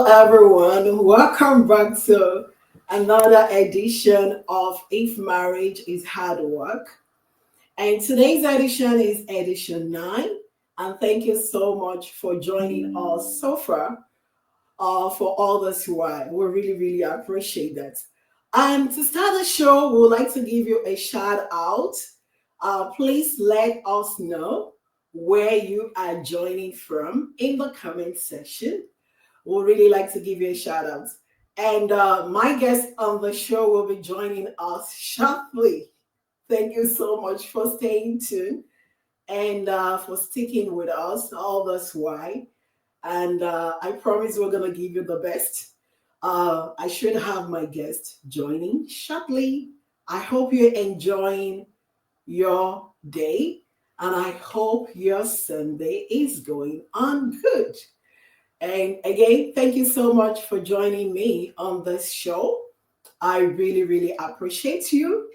Hello, everyone. Welcome back to another edition of If Marriage is Hard Work. And today's edition is edition 9. And thank you so much for joining us so far for all this while. We really appreciate that. And to start the show, we would like to give you a shout out. Please let us know where you are joining from in the comment section. We'd really like to give you a shout out. And my guest on the show will be joining us shortly. Thank you so much for staying tuned and for sticking with us all this while. And I promise we're going to give you the best. I should have my guest joining shortly. I hope you're enjoying your day and I hope your Sunday is going on good. And again, thank you so much for joining me on this show. I really appreciate you,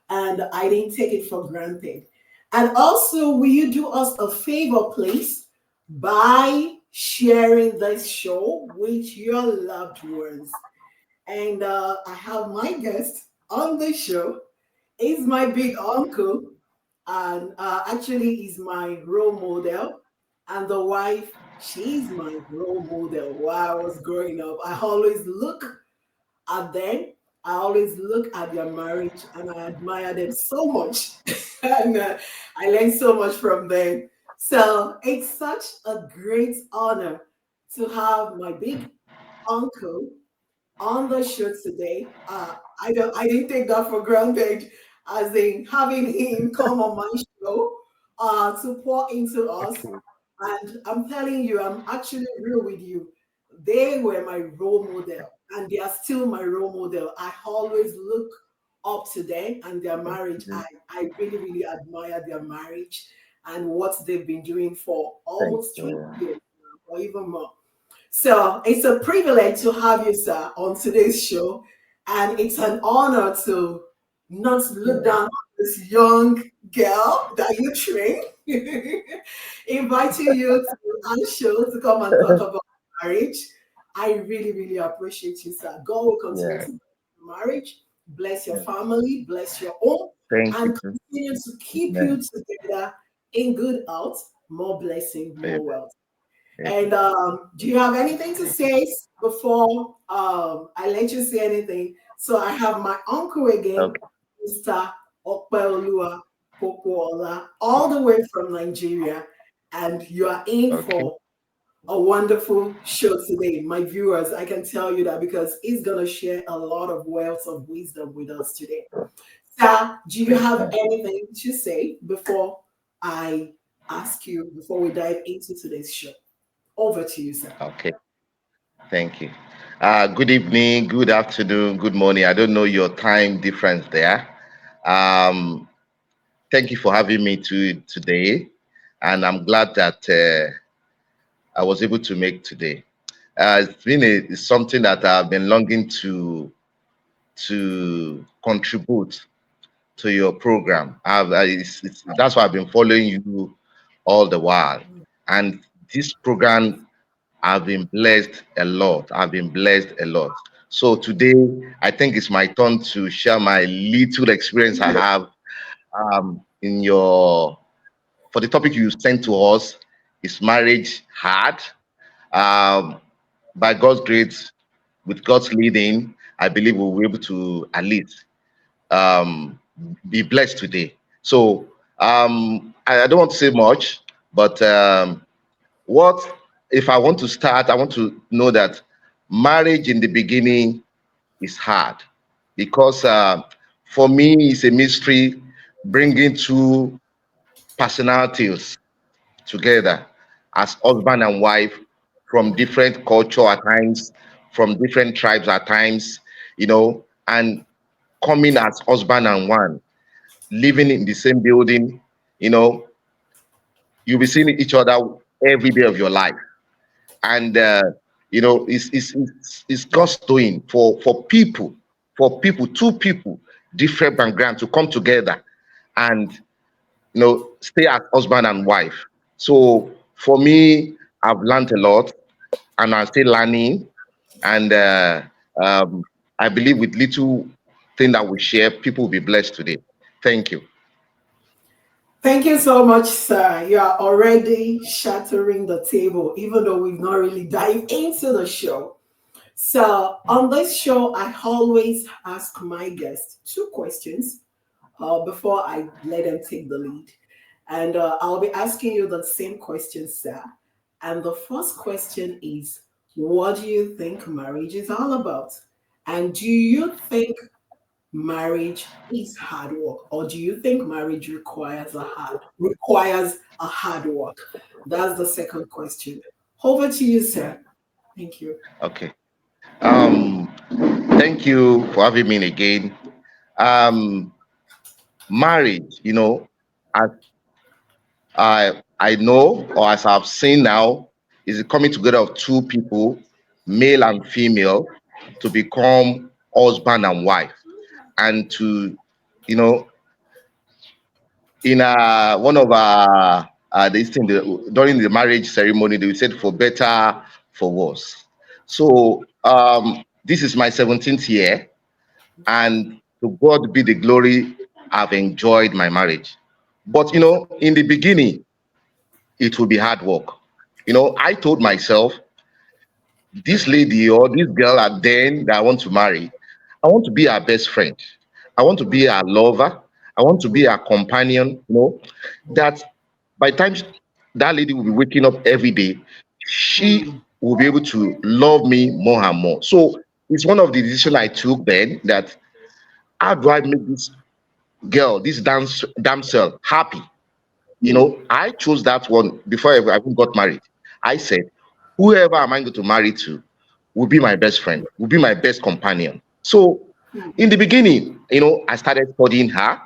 and I didn't take it for granted. And also, will you do us a favor, please, by sharing this show with your loved ones? And I have my guest on the show. Is my big uncle, and actually, he's my role model. And the wife, she's my role model. While I was growing up, I always look at them. I always look at their marriage, and I admire them so much, and I learn so much from them. So it's such a great honor to have my big uncle on the show today. I didn't take that for granted, as in having him come on my show to pour into us. Okay. And I'm telling you, I'm actually real with you. They were my role model, and they are still my role model. I always look up to them and their marriage. Mhm. I really admire their marriage and what they've been doing for Thank almost 20 you. years now, or even more. So it's a privilege to have you, sir, on today's show. And it's an honor to not look Yeah. down on this young girl that you train, inviting you to our show to come and talk about marriage. I really appreciate you, sir. God will continue Yeah. to bless your marriage, bless your Yeah. family, bless your home, Thank and you. continue to keep you Amen. together in good health, more blessing, more Amen. wealth. Amen. And do you have anything to Thank say before I let you say anything? So I have my uncle you. again, Okay. Mr. Okpeolua Popoola, all the way from Nigeria, and you are in Okay. for a wonderful show today. My viewers, I can tell you that because he's gonna share a lot of wealth of wisdom with us today. Sir, do you Thank have you. anything to say before I ask you, before we dive into today's show? Over to you, sir. Okay. Thank you. Good evening, good afternoon, good morning. I don't know your time difference there. Um, Thank you for having me today, and I'm glad that I was able to make today. It's something that I've been longing to contribute to your program. That's why I've been following you all the while. And this program, I've been blessed a lot. I've been blessed a lot. So today, I think it's my turn to share my little experience I have in your for the topic you sent to us. Is marriage hard? Um, by God's grace, with God's leading, I believe we'll be able to at least um, be blessed today. So I don't want to say much, but what if I want to start? I want to know that marriage in the beginning is hard because for me it's a mystery bringing two personalities together as husband and wife from different culture at times, from different tribes at times, and coming as husband and one living in the same building, you know, you'll be seeing each other every day of your life. And it's God's doing for people, two people, different background to come together and stay as husband and wife. So for me, I've learned a lot and I'm still learning. And um, I believe with little thing that we share, people will be blessed today. Thank you. Thank you so much, sir. You are already shattering the table, even though we've not really dived into the show. So, on this show, I always ask my guests two questions before I let them take the lead. And I'll be asking you the same question, sir. And the first question is, what do you think marriage is all about? And do you think marriage is hard work, or do you think marriage requires a hard work? That's the second question. Over to you, sir. Thank you. Okay. Um, Thank you for having me again. Um, Marriage, as I know, or as I've seen now, is the coming together of two people, male and female, to become husband and wife, and to, you know, in one of our this thing during the marriage ceremony, they said for better, for worse. So this is my 17th year, and to God be the glory. I've enjoyed my marriage, but in the beginning, it will be hard work. I told myself, this lady or this girl at then that I want to marry, I want to be her best friend. I want to be her lover. I want to be her companion. That by the time that lady will be waking up every day, she Mm, will be able to love me more and more. So it's one of the decisions I took then, that how do I make this girl, this damsel happy? I chose that one before I even got married. I said, whoever am I going to marry to will be my best friend, will be my best companion. So in the beginning, I started studying her.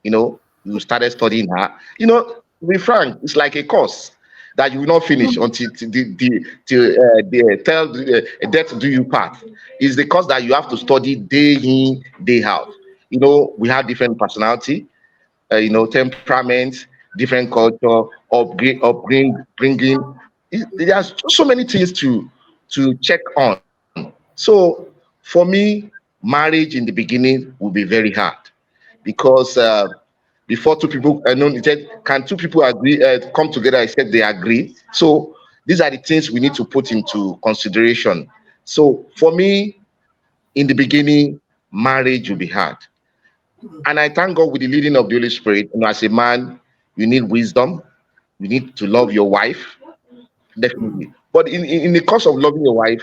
You started studying her. To be frank, it's like a course that you will not finish until the tell death do you part. It's the course that you have to study day in, day out. We have different personality, temperament, different culture, bringing. There's so many things to check on. So for me, marriage in the beginning will be very hard because before two people, he said, can two people agree, come together? I said they agree. So these are the things we need to put into consideration. So for me, in the beginning, marriage will be hard. And I thank God with the leading of the Holy Spirit. As a man, you need wisdom. You need to love your wife, definitely. But in the course of loving your wife,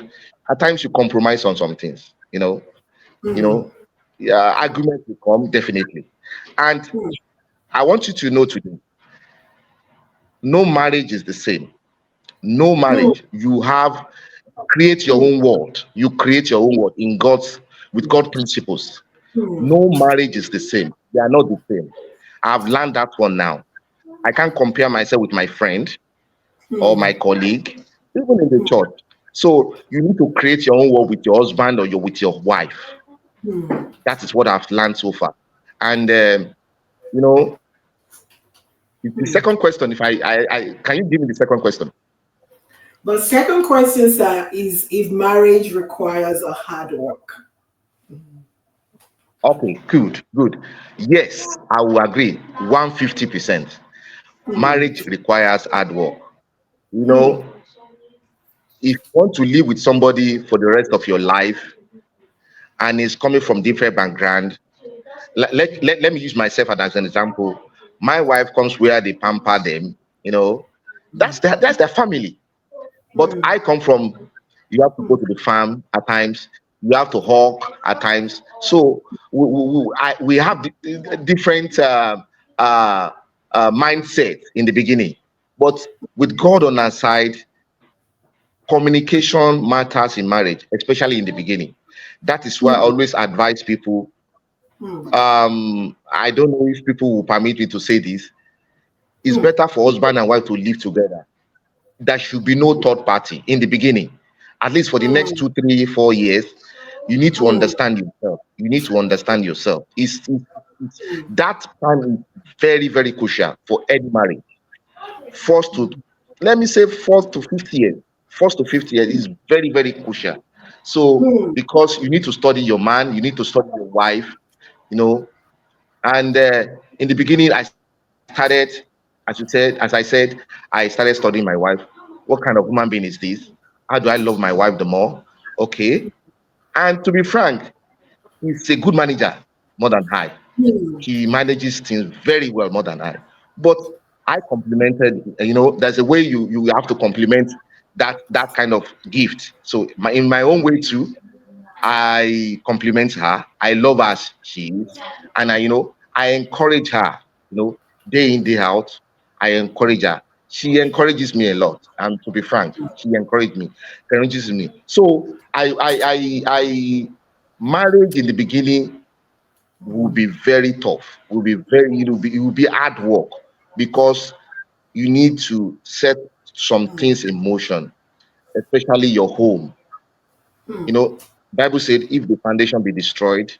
at times you compromise on some things. You know, yeah, arguments will come definitely. And I want you to know today, no marriage is the same. No marriage. You have create your own world. You create your own world in God's with God principles. No marriage is the same. They are not the same. I've learned that one now. I can't compare myself with my friend or my colleague, even in the church. So you need to create your own world with your husband or with your wife. That is what I've learned so far. And you know, the second question, if I can you give me the second question? The second question, sir, is if marriage requires a hard work. Okay, good. Yes, I will agree. 150%. Marriage requires hard work. You know, if you want to live with somebody for the rest of your life and is coming from different background, let me use myself as an example. My wife comes where they pamper them, that's their family. But I come from, you have to go to the farm at times, you have to hawk at times. So we have different uh, mindset in the beginning. But with God on our side, communication matters in marriage, especially in the beginning. That is why I always advise people. I don't know if people will permit me to say this. It's better for husband and wife to live together. There should be no third party in the beginning. At least for the next 2, 3, 4 years, you need to understand yourself. You need to understand yourself. That time is very, very crucial for any marriage. First to, let me say, first to fifth year. First to fifth year is very, very crucial. So Hmm. because you need to study your man, you need to study your wife, you know. And in the beginning, I started, as I said, I started studying my wife. What kind of human being is this? How do I love my wife the more? Okay. And to be frank, he's a good manager more than I. Hmm. He manages things very well more than I. But I complimented, there's a way you have to compliment that kind of gift. So in my own way too, I compliment her. I love her as she is, and I encourage her. Day in day out, I encourage her. She encourages me a lot, and to be frank, she encourages me. So marriage in the beginning will be very tough. It will be hard work because you need to set some things in motion, especially your home. you Hmm. know, Bible said, if the foundation be destroyed,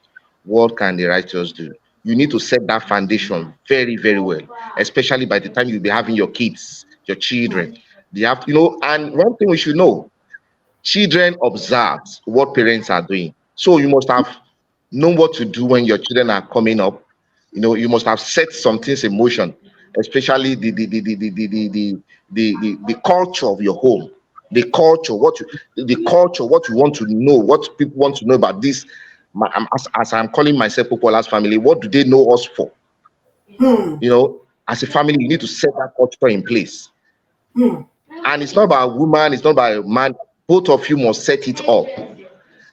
what can the righteous do? You need to set that foundation very, very well, especially by the time you'll be having your kids, your children. They have, and one thing we should know, children observe what parents are doing. So you must have known what to do when your children are coming up. You must have set some things in motion, especially the culture of your home, the culture, what you want to know, what people want to know about this. As I'm calling myself Popola's family, what do they know us for? Hmm. As a family, you need to set that culture in place. Hmm. And it's not about a woman, it's not about a man. Both of you must set it up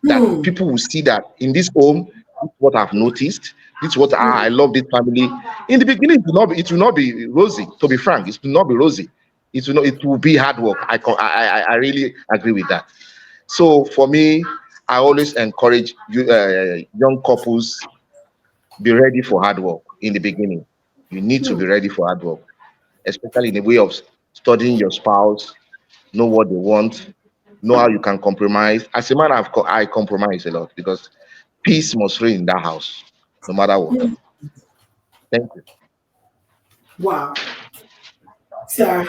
that Hmm. people will see that in this home, this is what I've noticed. This is what I love this family. In the beginning, it will not be rosy. To be frank, it will not be rosy. It will be hard work. I really agree with that. So for me, I always encourage young couples, be ready for hard work in the beginning. You need to Hmm. be ready for hard work, especially in the way of studying your spouse, know what they want, know how you can compromise. As a man, I compromise a lot because peace must reign in that house, no matter what. Thank you. Wow. So,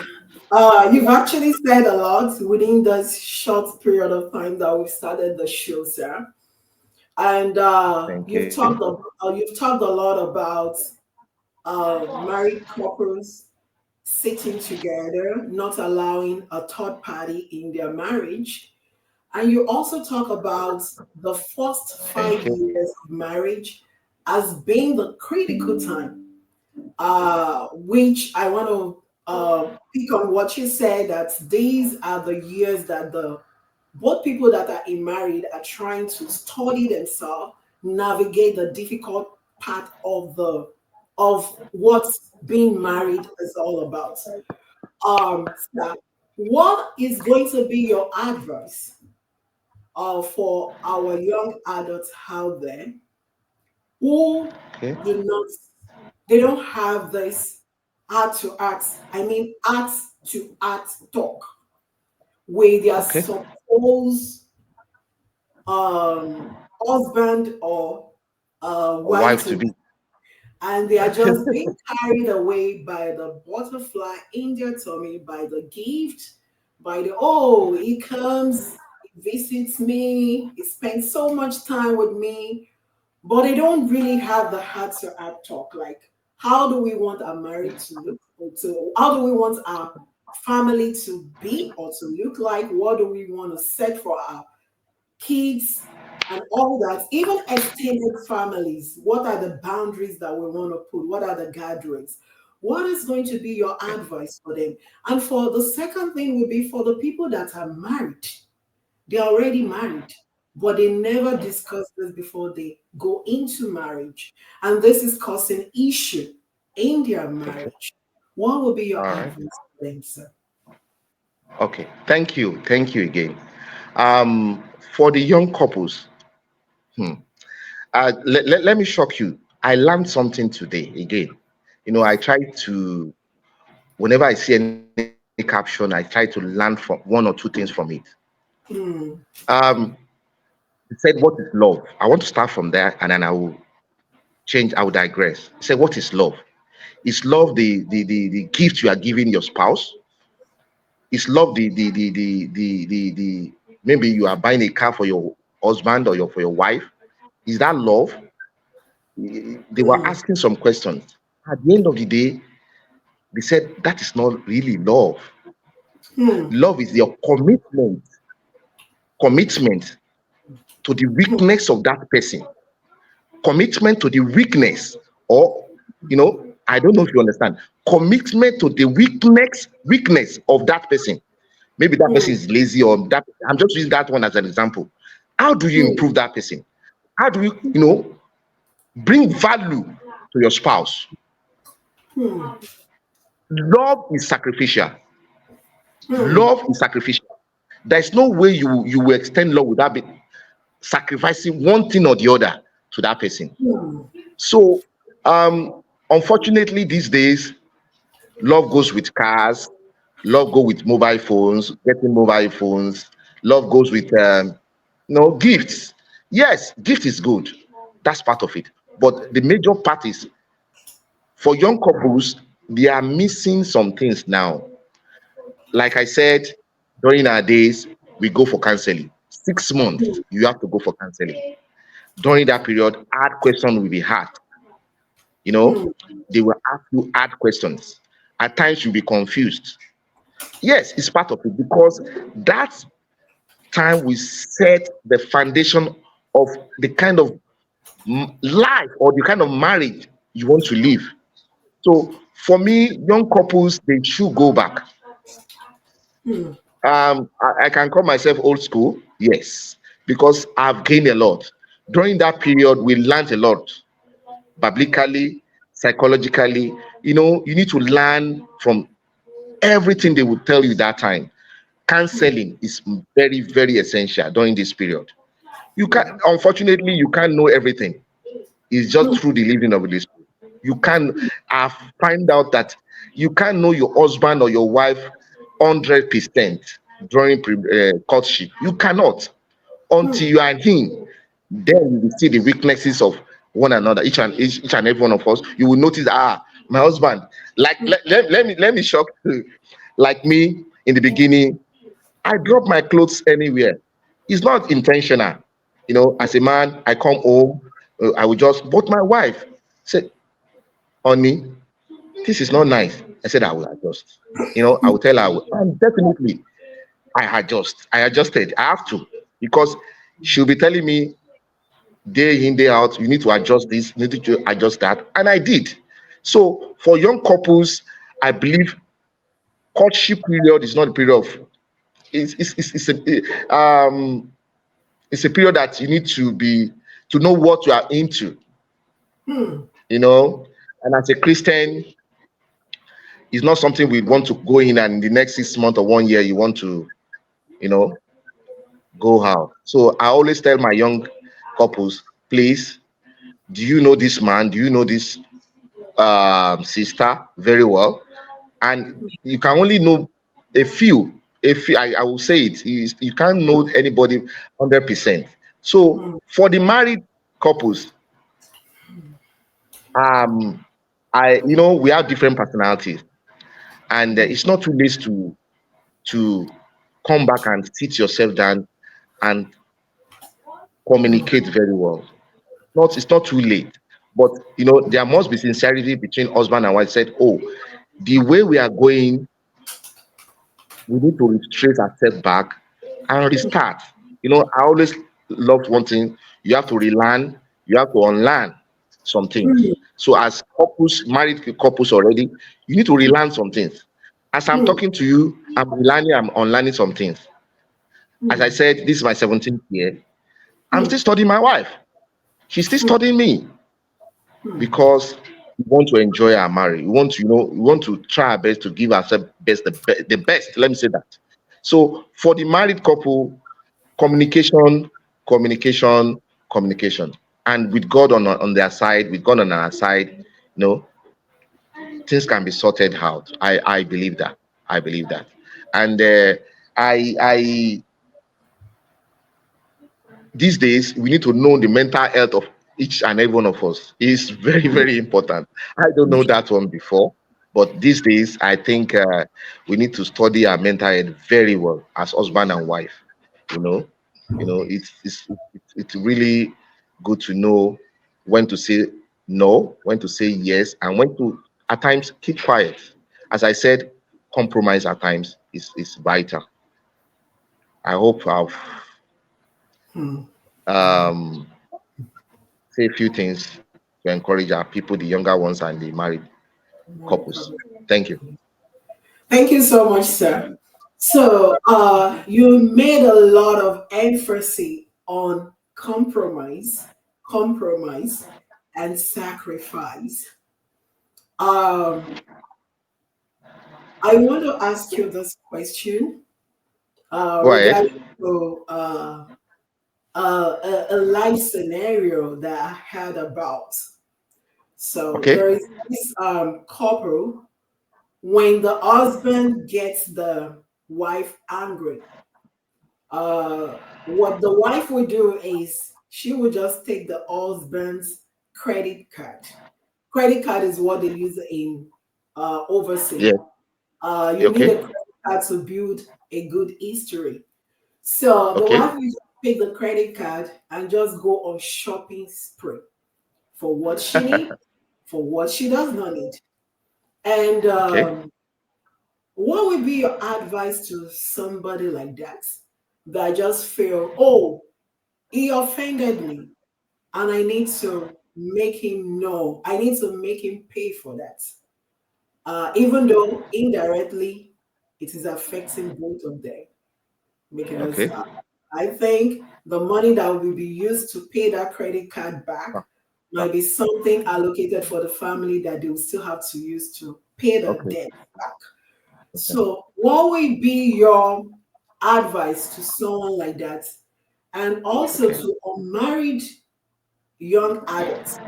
you've actually said a lot within this short period of time that we've started the show, sir. And Thank you. you've talked a lot about married couples sitting together, not allowing a third party in their marriage. And you also talk about the first Thank five you. years of marriage as being the critical time, which I want to pick on what you said, that these are the years that the both people that are in married are trying to study themselves, navigate the difficult part of what being married is all about. So what is going to be your advice for our young adults out there who Okay. do not, they don't have this art to art, I mean art to art talk with their Okay. supposed husband or A wife wife to to be, be. and they are just being carried away by the butterfly in their tummy, by the gift, by the oh, he comes, he visits me, he spends so much time with me, but they don't really have the heart to heart talk. Like, how do we want our marriage to look? Or to how do we want our family to be or to look like? What do we want to set for our kids and all that? Even extended families. What are the boundaries that we want to put? What are the guardrails? What is going to be your advice for them? And for the second thing would be for the people that are married, they're already married, but they never discuss this before they go into marriage. And this is causing issue in their Okay. marriage. What will be your All right. advice for them, sir? Okay. Thank you. Thank you again. For the young couples, hmm, let me shock you. I learned something today again. I try to, whenever I see any caption, I try to learn from one or two things from it. Hmm. Um, it said, "What is love?" I want to start from there, and then I will digress. It said, "What is love? Is love the gift you are giving your spouse? Is love Maybe you are buying a car for your husband or for your wife. Is that love? They were Hmm. asking some questions. At the end of the day, they said that is not really love. Hmm. Love is your commitment to the weakness of that person, commitment to the weakness, or I don't know if you understand, commitment to the weakness of that person. Maybe that person Hmm. is lazy, or that I'm just using that one as an example. How do you Hmm. improve that person? How do you bring value to your spouse? Hmm. Love is sacrificial. Hmm. Love is sacrificial. There's no way you will extend love without sacrificing one thing or the other to that person. Hmm. So, unfortunately, these days, love goes with cars, love goes with mobile phones, getting mobile phones, love goes with gifts. Yes, gift is good. That's part of it. But the major part is for young couples, they are missing some things now. Like I said, during our days, we go for counseling. 6 months, you have to go for counseling. During that period, hard question will be asked. You know, Hmm. they will ask you hard questions. At times, you'll be confused. Yes, it's part of it because that time will set the foundation of the kind of life or the kind of marriage you want to live. So, for me, young couples, they should go back. Hmm. I can call myself old school, yes, because I've gained a lot. During that period, we learned a lot biblically, psychologically. You need to learn from everything they would tell you that time. Counseling is very, very essential during this period. Unfortunately, you can't know everything. It's just through the living of this. You can I find out that you can't know your husband or your wife 100% during courtship. You cannot until you are in. Then you will see the weaknesses of one another, each and every one of us. You will notice, my husband, like let me shock you. Like me in the beginning, I drop my clothes anywhere. It's not intentional. As a man, I come home, I will just, but my wife said, honey, this is not nice. I said, I will adjust. I will tell her, and definitely I adjusted. I have to, because she'll be telling me day in, day out, you need to adjust this, you need to adjust that. And I did. So for young couples, I believe courtship period is not a period of, it's a period that you need to know what you are into, Hmm. you know. And as a Christian, it's not something we want to go in and in the next 6 months or 1 year you want to, you know, go out. So I always tell my young couples, please, do you know this man? Do you know this sister very well? And you can only know a few. A few, I will say it. You can't know anybody 100%. So for the married couples, um, we have different personalities, and it's not too late to come back and sit yourself down and communicate very well. It's not too late, but there must be sincerity between husband and wife. Said, oh, the way we are going, we need to retrace ourselves back and restart. I always loved one thing: you have to relearn, you have to unlearn some things. So as couples, married couples already, you need to relearn some things. As I'm talking to you, I'm relearning, I'm unlearning some things. As I said, this is my 17th year. I'm still studying my wife. She's still studying me, because we want to enjoy our marriage. We want to try our best to give ourselves the best. Let me say that. So for the married couple, communication, communication, communication, and with God on their side, with God on our side, things can be sorted out. I believe that. I believe that, and I these days we need to know the mental health of each and every one of us. It's very, very important. I don't know that one before, but these days I think we need to study our mental health very well as husband and wife. You know, it's really good to know when to say no, when to say yes, and when to at times keep quiet. As I said, compromise at times is vital. I hope I've Hmm. um, say a few things to encourage our people, the younger ones and the married couples. Thank you. Thank you so much, sir. So, you made a lot of emphasis on compromise, and sacrifice. Um, I want to ask you this question Go ahead. regarding to a life scenario that I heard about. So Okay. there is this couple when the husband gets the wife angry. What the wife would do is she would just take the husband's credit card. Credit card is what they use in overseas. Yeah. You need a Okay. credit card to build a good history. So the Okay. wife will just take the credit card and just go on shopping spree for what she needs, for what she does not need. And Okay. what would be your advice to somebody like that that just feel, oh, he offended me and I need to make him know, I need to make him pay for that, even though indirectly it is affecting both of them because Okay. I think the money that will be used to pay that credit card back Ah, ah, might be something allocated for the family that they will still have to use to pay the okay. debt back. Okay. So, what will be your advice to someone like that, and also Okay. to unmarried young adults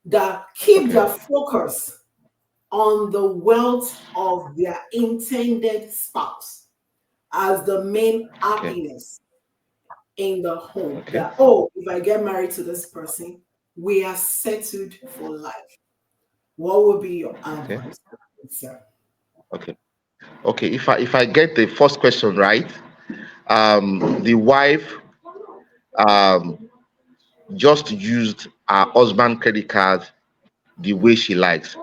that keep Okay. their focus on the wealth of their intended spouse as the main Okay. happiness in the home? Okay. That, oh, if I get married to this person, we are settled for life. What would be your Okay. advice, sir? Okay. Okay. If I get the first question right, the wife um just used her husband credit card the way she likes.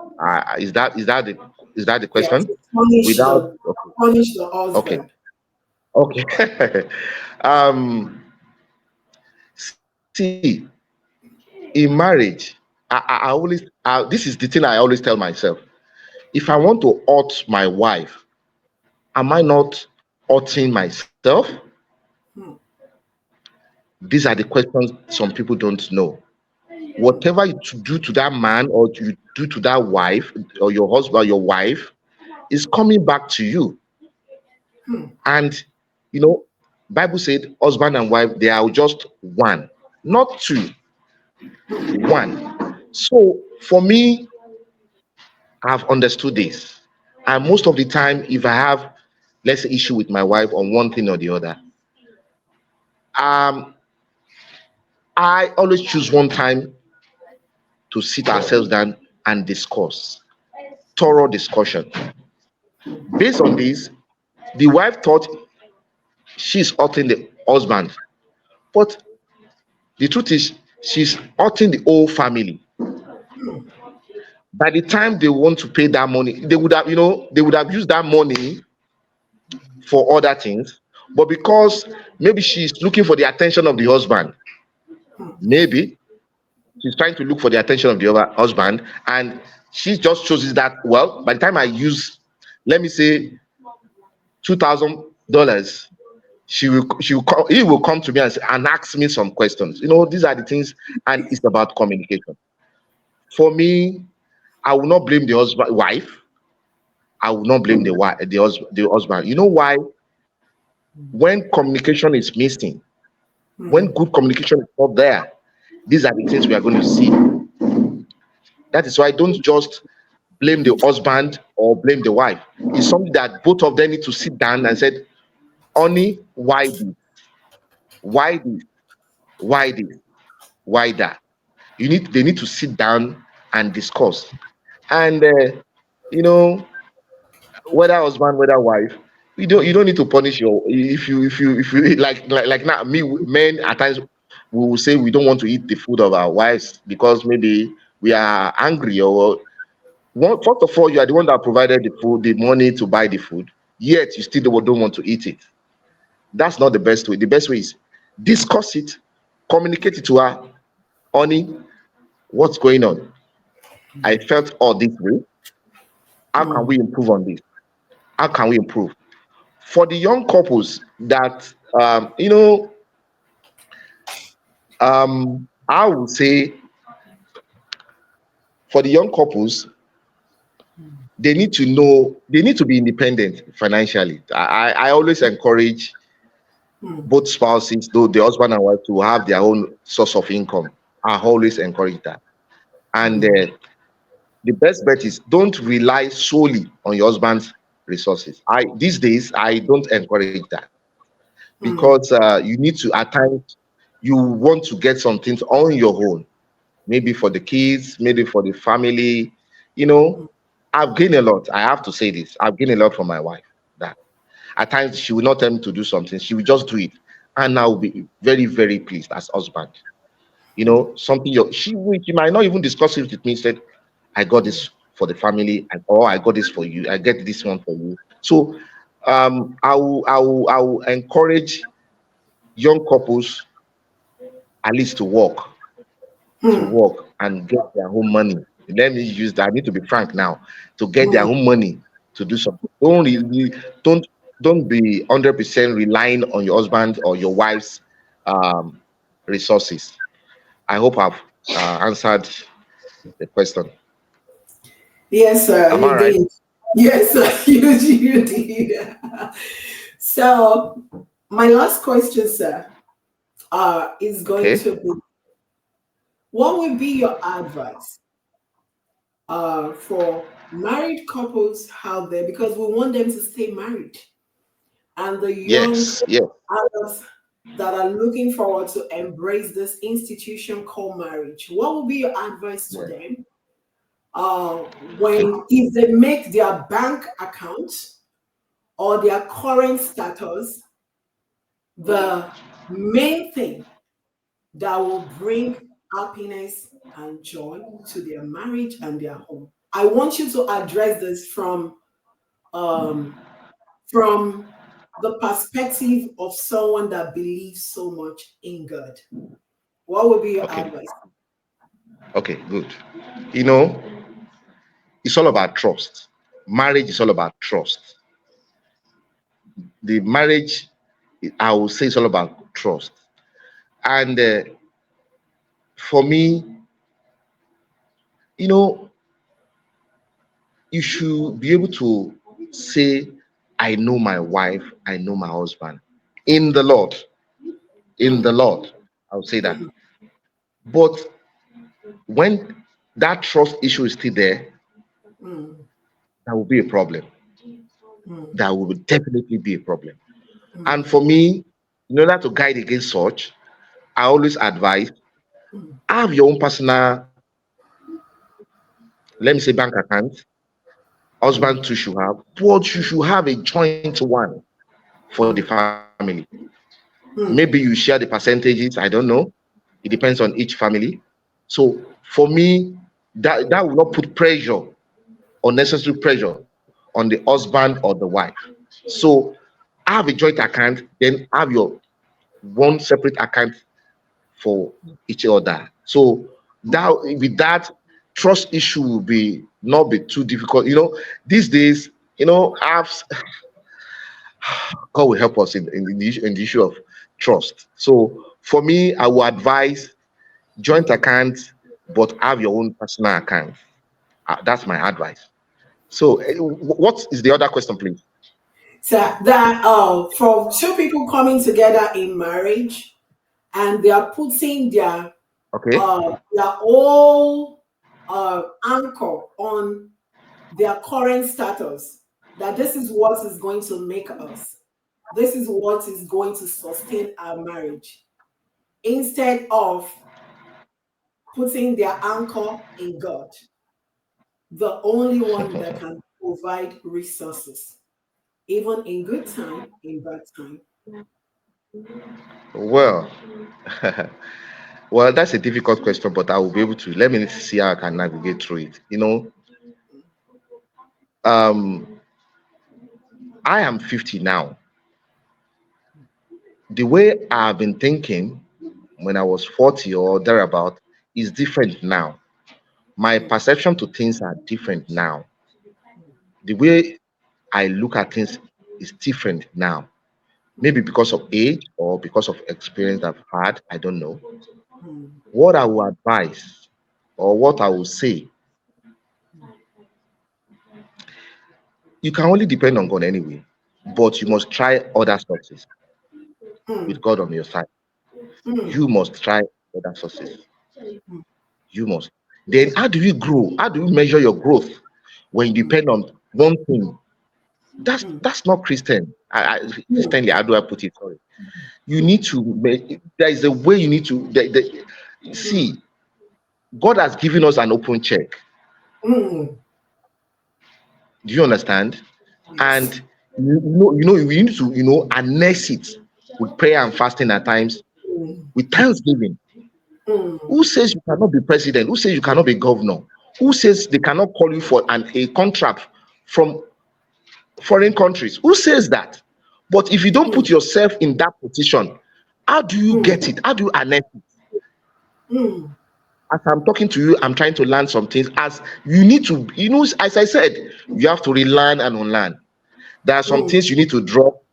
Is that the Yeah, question? to punish Without the okay. punish the Okay. husband. Okay. um See, in marriage, I always this is the thing I always tell myself. If I want to hurt my wife, am I not hurting myself? Hmm, These are the questions some people don't know. Whatever you to do to that man or you do to that wife or your husband or your wife is coming back to you. hmm, And you know, Bible said husband and wife they are just one, not two, hmm, one. So for me, I've understood this. And most of the time, if I have, let's say, issue with my wife on one thing or the other, um, I always choose one time to sit ourselves down and discuss, thorough discussion. Based on this, the wife thought she's hurting the husband, but the truth is she's hurting the whole family. hmm, By the time they want to pay that money, they would have used that money for other things. But because maybe she's looking for the attention of the husband, hmm, maybe she's trying to look for the attention of the other husband, and she just chooses that. Well, by the time I use, let me say, $2,000, he will come to me and ask me some questions. These are the things, and it's about communication. For me, I will not blame the husband, wife. I will not blame the wife, the husband. You know why? When communication is missing, when hmm, good communication is not there, these are the things we are going to see. That is why don't just blame the husband or blame the wife. It's something that both of them need to sit down and said, honey, why this? Why this? Why this? Why that? They need to sit down and discuss. And you know, whether husband, whether wife, You don't need to punish your if you like now me men at times we will say we don't want to eat the food of our wives because maybe we are angry or first of all you are the one that provided the food, the money to buy the food, yet you still don't want to eat it. That's not the best way. The best way is discuss it, communicate it to her. Honey, what's going on? I felt all this way. How can we Mm, improve on this? How can we improve? For the young couples that I would say for the young couples, they need to be independent financially. I always encourage mm, both spouses, though the husband and wife, to have their own source of income. I always encourage that. And mm, the best bet is don't rely solely on your husband's resources. I these days I don't encourage that because mm, you need to at times you want to get some things on your own, maybe for the kids, maybe for the family. You know, mm, I've gained a lot. I have to say this. I've gained a lot from my wife. That at times she will not tell me to do something, she will just do it, and I will be very, very pleased as husband. Something she might not even discuss it with me. Said, "I got this for the family," or "I got this for you. I get this one for you." So, I will encourage young couples at least to mm, work and get their own money. Let me use that. I need to be frank now. To get their mm. own money to do something. Don't don't be 100% relying on your husband or your wife's um, resources. I hope I've answered the question. Yes, sir, Am I you right? did. Yes, sir, you did. So, my last question, sir, is going Okay. to be, what would be your advice for married couples out there? Because we want them to stay married, and the young Yes. Yes. adults that are looking forward to embrace this institution called marriage. What would be your advice to Yeah. them Okay. when if they make their bank account or their current status the main thing that will bring happiness and joy to their marriage and their home? I want you to address this um, from the perspective of someone that believes so much in God. What would be your Okay. advice? Okay. Good. You know, it's all about trust. Marriage is all about trust. The marriage, I will say, it's all about trust. And for me, you know, you should be able to say, I know my wife, I know my husband in the Lord. In the Mm, Lord, I would say that. mm, But when that trust issue is still there, mm, that will be a problem. mm, That will definitely be a problem. And mm, for me, in order to guide against such, I always advise mm, have your own personal, let me say, bank account. mm, Husband too should have, but you should have a joint one for the mm, family. Maybe you mm, share the percentages. I don't know. It depends on each family. So for me, that will not put pressure, unnecessary pressure on the husband or the wife. So have a joint account, then have your one separate account for each other. So that with that, trust issue will be not be too difficult. These days, apps, God will help us in the issue of trust. So for me, I will advise joint mm. account, but have your own personal account. That's my advice. So what is the other question, please? So that for two people coming together in marriage and they are putting Okay. their whole anchor on their current status, that this is what is going to make us, this is what is going to sustain our marriage, instead of putting their anchor in God, the only one that can provide resources. even in good time, in bad time? Well, well, that's a difficult question, but I will be able to. Let me see how I can navigate through it. Um, I am 50 now. The way I've been thinking when I was 40 or thereabout is different now. My Mm, perception to things are different now. The way I look at things is different now. Maybe mm, because of age or because of experience I've had, I don't know. mm, What I will advise or what I will say, you can only depend on God anyway, but you must try other sources with mm, God on your side. mm, You must try other sources. mm, You must. Then how do you grow? How do you measure your growth when you mm, depend on one thing? That's mm, that's not Christian. mm, Christianly, how do I put it? Sorry. You need to make, there is a way you need to mm, see. God has given us an open check. mm. Do you understand? Yes. And we need to annex it with prayer and fasting at times, Mm, with thanksgiving. mm, Who says you cannot be president? Who says you cannot be governor? Who says they cannot call you for a contract from foreign countries? Who says that? But if you don't mm, put yourself in that position, how do you mm, get it? How do you annex it? mm, As I'm talking to you, I'm trying to learn some things. As you need to, as I said, you have to relearn and unlearn. There are some mm, things you need to drop.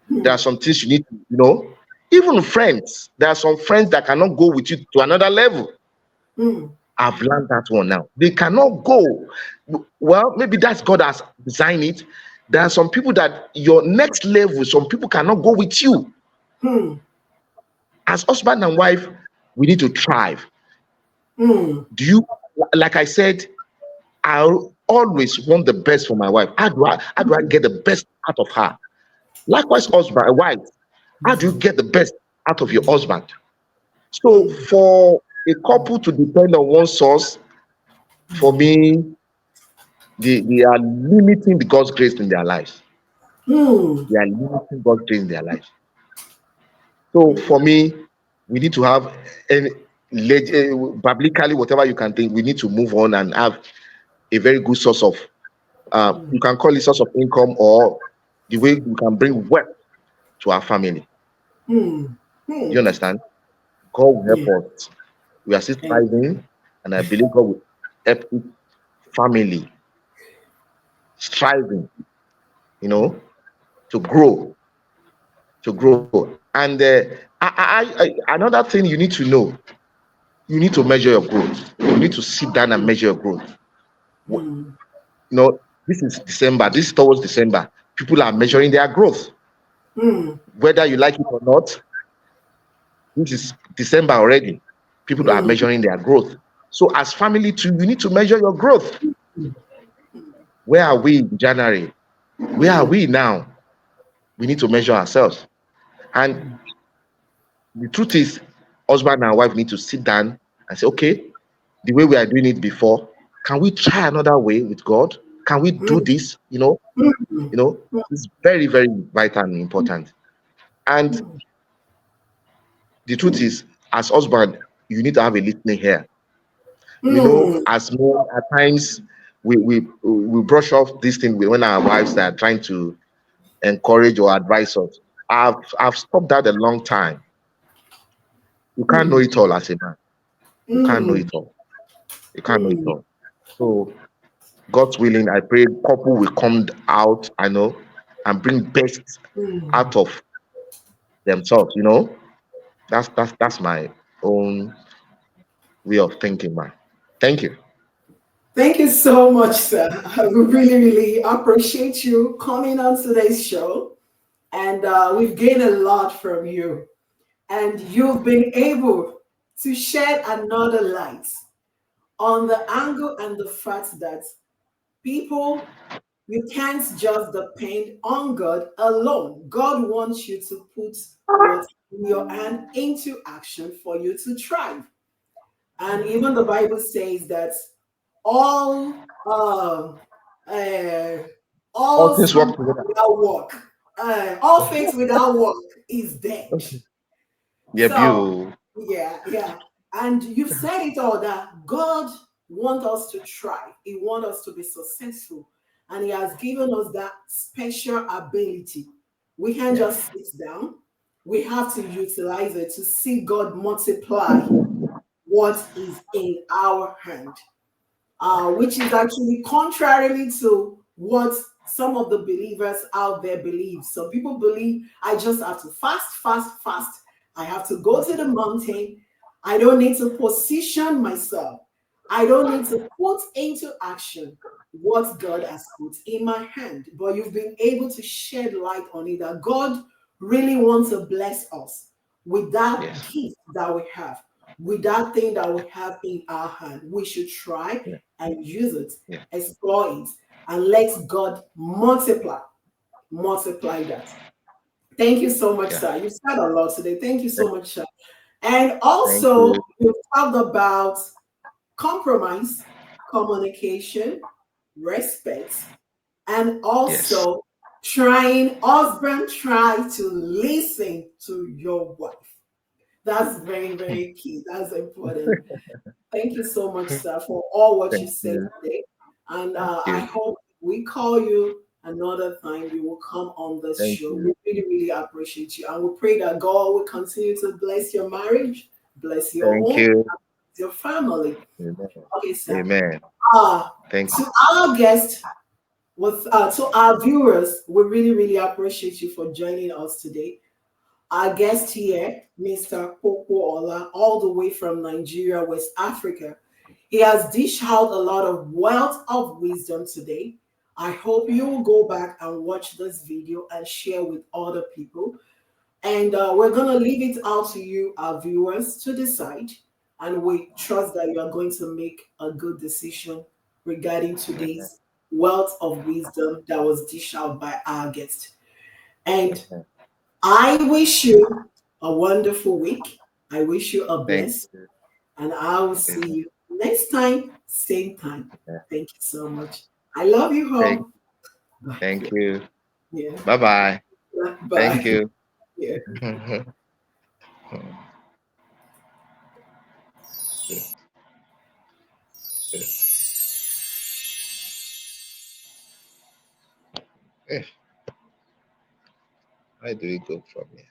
There are mm, some things you need to, even friends. There are some friends that cannot go with you to another level. mm, I've learned that one now. They cannot go. Well, maybe that's God has designed it. There are some people that your next level, some people cannot go with you. mm, As husband and wife, we need to thrive. mm, Like I said, I always want the best for my wife. How do I get the best out of her? Likewise, husband and wife, how do you get the best out of your husband? So mm, for a couple to depend on one source, for me, they are limiting the God's grace in their lives. mm, They are limiting God's grace in their lives. So for me, we need to have any biblically, whatever you can think, we need to move on and have a very good source of, you can call it source of income, or the way we can bring wealth to our family. mm, Do you mm. understand? God will Yeah. help us. We are still And striving, and I believe God will help each family striving, you know, to grow, to grow. And another thing you need to know, you need to measure your growth. You need to sit down and measure your growth. Wh- mm, You know, this is December. This is towards December. People are measuring their growth, mm, whether you like it or not. This is December already. People are mm, measuring their growth. So as family too, you need to measure your growth. mm, Where are we in January? Where are mm, we now? We need to measure ourselves. And mm, the truth is, husband and wife need to sit down and say, okay, the way we are doing it before, can we try another way with God? Can we do this? mm, It's very, very vital and important. And the truth is, as husband, you need to have a listening ear. mm, As men at times we brush off this thing when our wives are trying to encourage or advise us. I've stopped that a long time. You can't know mm, it all as a man. You can't know mm, it all. You can't know it all. So God's willing, I pray couple will come out, I know, and bring best mm. out of themselves. That's my own way of thinking, man. Thank you. Thank you so much, sir. I really, really appreciate you coming on today's show. And we've gained a lot from you. And you've been able to shed another light on the angle and the fact that people, you can't just depend on God alone. God wants you to put what's in your hand into action for you to thrive. And even the Bible says that all uh, All All things sweat work together. without work, all faith without work is dead. Okay. Yeah, So, you. yeah, yeah. And you've said it all that God wants us to try. He wants us to be successful. And He has given us that special ability. We can't Yeah. just sit down. We have to utilize it to see God multiply what is in our hand, which is actually contrarily to what some of the believers out there believe. Some people believe I just have to fast, fast, fast. I have to go to the mountain. I don't need to position myself. I don't need to put into action what God has put in my hand. But you've been able to shed light on it that God really wants to bless us with that Yes. gift that we have, with that thing that we have in our hand. We should try Yeah. and use it, Yeah. explore it, and let God multiply that. Thank you so much, Yeah. sir. You've said a lot today. Thank you Thank, so much, sir. And thank also, you. we've talked about compromise, communication, respect, and Yes. also trying, husband, try to listen to your wife. That's very, very key. That's important. Thank you so much, sir, for all what you Thank said you. today. And Thank I you. hope we call you another time. You will come on the Thank show. you. We really, really appreciate you. And we pray that God will continue to bless your marriage, bless your Thank home, you. your family. Amen. Okay, sir. Amen. Uh, Thank you. to our guests, to our viewers, we really, really appreciate you for joining us today. Our guest here, Mr. Popoola, all the way from Nigeria, West Africa. He has dished out a lot of wealth of wisdom today. I hope you will go back and watch this video and share with other people. And we're going to leave it out to you, our viewers, to decide. And we trust that you are going to make a good decision regarding today's wealth of wisdom that was dished out by our guest. And Amen. I wish you a wonderful week. I wish you a Thank blessed, you. and I will see Amen. you next time, same time. Yeah. Thank you so much. I love you Thank, all. Bye. thank you. Yeah. Bye bye. Thank Bye. you. Yeah. Eh, where do we go from here?